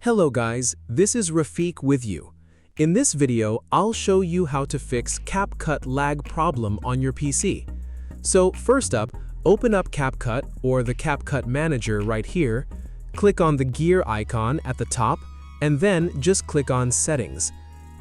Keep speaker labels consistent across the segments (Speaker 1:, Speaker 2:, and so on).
Speaker 1: Hello guys, this is Rafiq with you. In this video, I'll show you how to fix CapCut lag problem on your PC. So first up, open up CapCut or the CapCut Manager right here, click on the gear icon at the top, and then just click on Settings.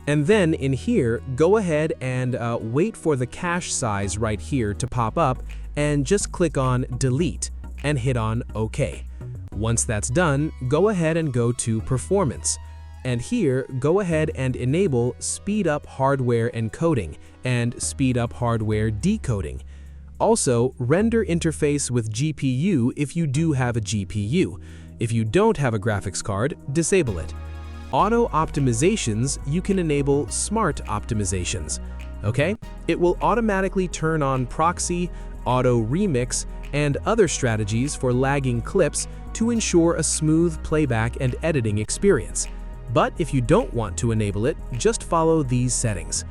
Speaker 1: And then in here, go ahead and wait for the cache size right here to pop up and just click on Delete and hit on OK. Once that's done, go ahead and go to Performance. And here, go ahead and enable Speed Up Hardware Encoding and Speed Up Hardware Decoding. Also, render interface with GPU if you do have a GPU. If you don't have a graphics card, disable it. Auto optimizations, you can enable Smart Optimizations. Okay? It will automatically turn on proxy, auto remix, and other strategies for lagging clips to ensure a smooth playback and editing experience. But if you don't want to enable it, just follow these settings.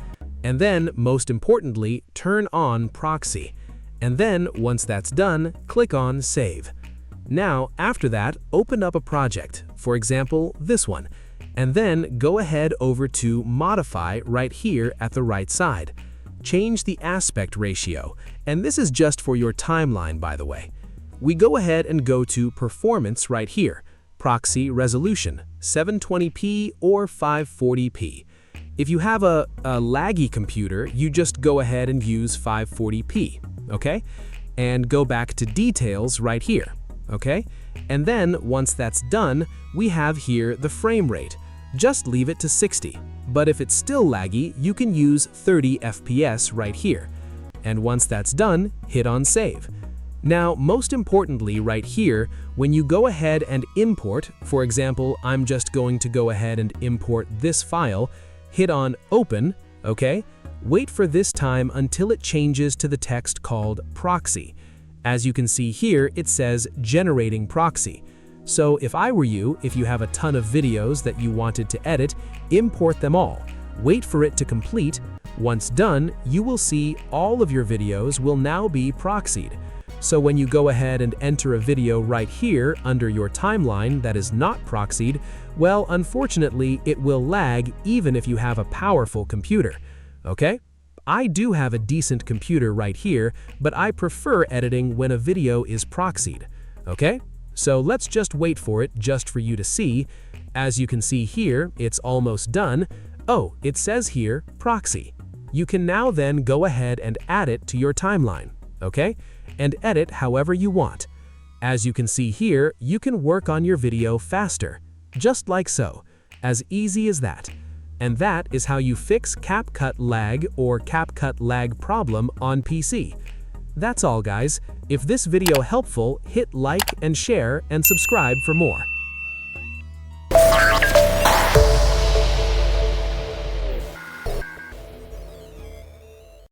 Speaker 1: And then, most importantly, turn on proxy. And then, once that's done, click on Save. Now, after that, open up a project, for example, this one, and then go ahead over to Modify right here at the right side. Change the aspect ratio, and this is just for your timeline, by the way. We go ahead and go to Performance right here, Proxy Resolution, 720p or 540p. If you have a laggy computer, you just go ahead and use 540p, okay? And go back to Details right here, okay? And then, once that's done, we have here the frame rate. Just leave it to 60. But if it's still laggy, you can use 30 FPS right here. And once that's done, hit on Save. Now, most importantly right here, when you go ahead and import, for example, I'm just going to go ahead and import this file, hit on Open, okay? Wait for this time until it changes to the text called Proxy. As you can see here, it says Generating Proxy. So if I were you, if you have a ton of videos that you wanted to edit, import them all. Wait for it to complete. Once done, you will see all of your videos will now be proxied. So when you go ahead and enter a video right here under your timeline that is not proxied, well, unfortunately, it will lag even if you have a powerful computer. Okay? I do have a decent computer right here, but I prefer editing when a video is proxied. Okay? So let's just wait for it just for you to see. As you can see here, it's almost done. Oh, it says here, proxy. You can now then go ahead and add it to your timeline, okay? And edit however you want. As you can see here, you can work on your video faster, just like so. As easy as that. And that is how you fix CapCut lag or CapCut lag problem on PC. That's all, guys. If this video helpful, hit like and share and subscribe for more.